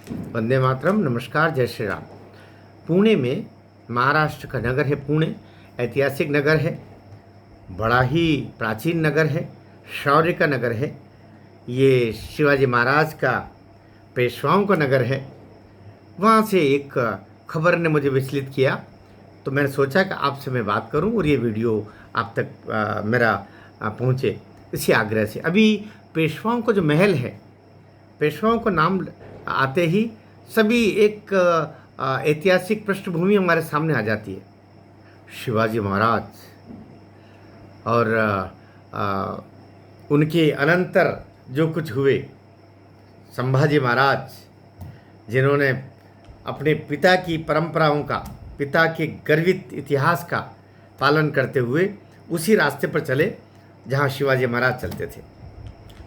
वंदे मातरम। नमस्कार, जय श्री राम। पुणे में, महाराष्ट्र का नगर है पुणे। ऐतिहासिक नगर है, बड़ा ही प्राचीन नगर है, शौर्य का नगर है। ये शिवाजी महाराज का, पेशवाओं का नगर है। वहाँ से एक खबर ने मुझे विचलित किया, तो मैंने सोचा कि आपसे मैं बात करूं और ये वीडियो आप तक मेरा पहुँचे, इसी आग्रह से। अभी पेशवाओं का जो महल है, पेशवाओं का नाम आते ही सभी एक ऐतिहासिक पृष्ठभूमि हमारे सामने आ जाती है। शिवाजी महाराज और उनके अनंतर जो कुछ हुए, संभाजी महाराज, जिन्होंने अपने पिता की परंपराओं का, पिता के गर्वित इतिहास का पालन करते हुए उसी रास्ते पर चले जहाँ शिवाजी महाराज चलते थे।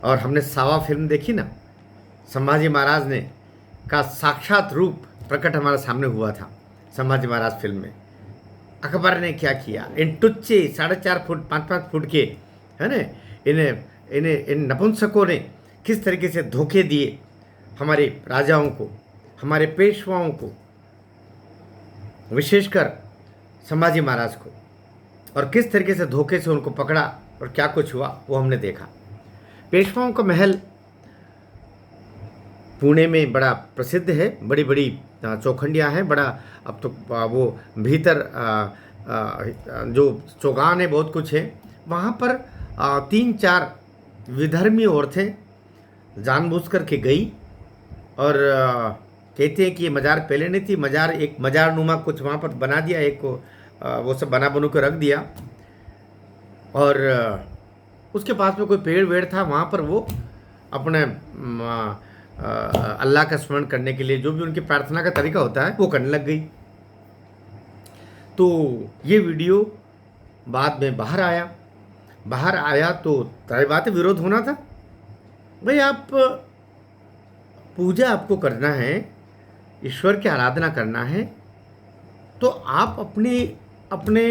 और हमने सावा फिल्म देखी ना, संभाजी महाराज ने का साक्षात रूप प्रकट हमारे सामने हुआ था। संभाजी महाराज फिल्म में अकबर ने क्या किया, इन टुच्चे 4.5 फुट 5-5 फुट के, है ना, इन नपुंसकों ने किस तरीके से धोखे दिए हमारे राजाओं को, हमारे पेशवाओं को, विशेषकर संभाजी महाराज को, और किस तरीके से धोखे से उनको पकड़ा और क्या कुछ हुआ वो हमने देखा। पेशवाओं का महल पुणे में बड़ा प्रसिद्ध है, बड़ी बड़ी चौखंडियाँ हैं, बड़ा। अब तो वो भीतर जो चौगान है, बहुत कुछ है वहाँ पर। 3-4 विधर्मी औरतें जानबूझ कर के गई और कहते हैं कि ये मज़ार पहले नहीं थी, मज़ार एक मज़ार नुमा कुछ वहाँ पर बना दिया, एक को वो सब बना बनू के रख दिया। और उसके पास में कोई पेड़ वेड़ था, वहाँ पर वो अपने अल्लाह का स्मरण करने के लिए जो भी उनकी प्रार्थना का तरीका होता है वो करने लग गई। तो ये वीडियो बाद में बाहर आया तो तय बात है, विरोध होना था। भाई, आप पूजा आपको करना है, ईश्वर की आराधना करना है, तो आप अपने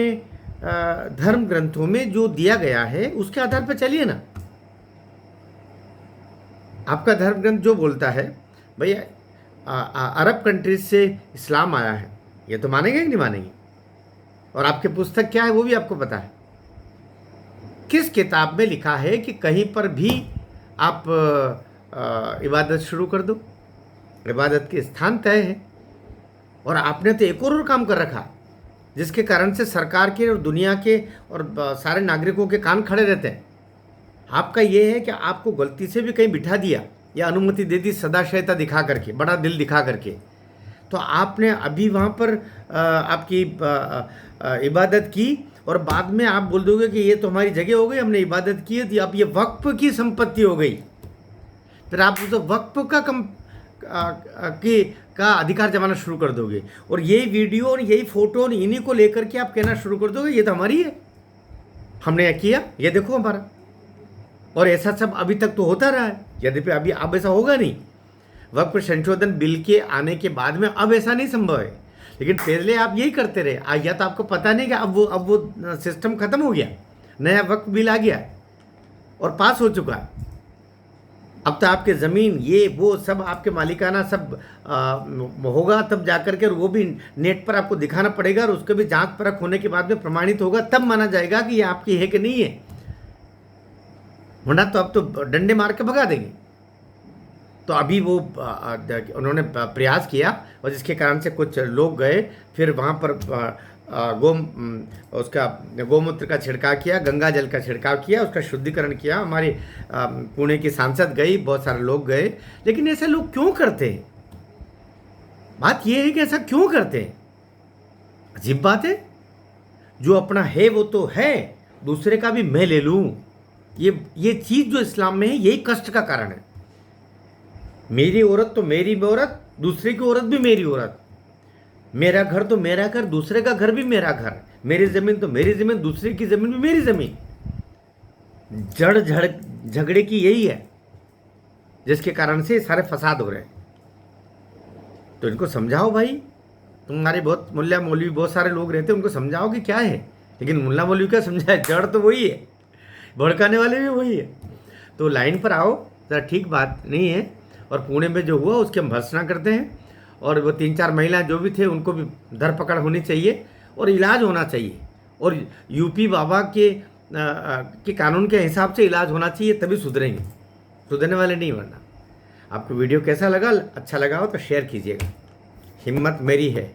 धर्म ग्रंथों में जो दिया गया है उसके आधार पर चलिए ना। आपका धर्म ग्रंथ जो बोलता है, भैया अरब कंट्रीज से इस्लाम आया है, ये तो मानेंगे कि नहीं मानेंगे? और आपकी पुस्तक क्या है वो भी आपको पता है। किस किताब में लिखा है कि कहीं पर भी आप इबादत शुरू कर दो? इबादत के स्थान तय है। और आपने तो एक और काम कर रखा, जिसके कारण से सरकार के और दुनिया के और सारे नागरिकों के कान खड़े रहते हैं। आपका ये है कि आपको गलती से भी कहीं बिठा दिया या अनुमति दे दी सदाशयता दिखा करके, बड़ा दिल दिखा करके, तो आपने अभी वहाँ पर आपकी इबादत की और बाद में आप बोल दोगे कि ये तो हमारी जगह हो गई, हमने इबादत की थी, अब ये वक्फ की संपत्ति हो गई। फिर आप उस वक्फ का अधिकार जमाना शुरू कर दोगे और यही वीडियो और यही फोटो और इन्हीं को लेकर के आप कहना शुरू कर दोगे ये तो हमारी है, हमने किया, ये देखो हमारा। और ऐसा सब अभी तक तो होता रहा है, यद्यपि अभी अब ऐसा होगा नहीं। वक्फ संशोधन बिल के आने के बाद में अब ऐसा नहीं संभव है, लेकिन पहले आप यही करते रहे। या तो आपको पता नहीं कि अब वो सिस्टम खत्म हो गया, नया वक्फ बिल आ गया और पास हो चुका है। अब तो आपके ज़मीन ये वो सब आपके मालिकाना सब होगा, तब जाकर के वो भी नेट पर आपको दिखाना पड़ेगा और उसके भी जांच परख होने के बाद में प्रमाणित होगा, तब माना जाएगा कि ये आपकी है कि नहीं है। वरना तो अब तो डंडे मार के भगा देंगे। तो अभी वो उन्होंने प्रयास किया और जिसके कारण से कुछ लोग गए, फिर वहाँ पर गोमूत्र का छिड़काव किया, गंगा जल का छिड़काव किया, उसका शुद्धिकरण किया। हमारे पुणे की सांसद गई, बहुत सारे लोग गए। लेकिन ऐसे लोग क्यों करते हैं? बात यह है कि ऐसा क्यों करते हैं? अजीब बात है। जो अपना है वो तो है, दूसरे का भी मैं ले लूँ, ये चीज़ जो इस्लाम में है, यही कष्ट का कारण है। मेरी औरत तो मेरी औरत, दूसरे की औरत भी मेरी औरत, मेरा घर तो मेरा घर, दूसरे का घर भी मेरा घर, मेरी ज़मीन तो मेरी ज़मीन, दूसरे की ज़मीन भी मेरी ज़मीन। जड़ झगड़े की यही है, जिसके कारण से सारे फसाद हो रहे हैं। तो इनको समझाओ भाई, तुम्हारे बहुत मुल्ला मौलवी बहुत सारे लोग रहते हैं, उनको समझाओ कि क्या है। लेकिन मुल्ला मौलवी क्या समझाए, जड़ तो वही है, भड़काने वाले भी वही है। तो लाइन पर आओ, ज़रा ठीक बात नहीं है। और पुणे में जो हुआ उसकी हम भर्त्सना करते हैं। और वो 3-4 महिलाएं जो भी थे उनको भी धरपकड़ होनी चाहिए और इलाज होना चाहिए। और यूपी बाबा के कानून के हिसाब से इलाज होना चाहिए, तभी सुधरेंगे, सुधरने वाले नहीं वरना। आपको वीडियो कैसा लगा? अच्छा लगा हो तो शेयर कीजिएगा, हिम्मत मेरी है,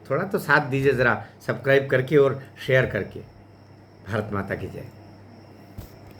थोड़ा तो साथ दीजिए ज़रा सब्सक्राइब करके और शेयर करके। भारत माता की जय।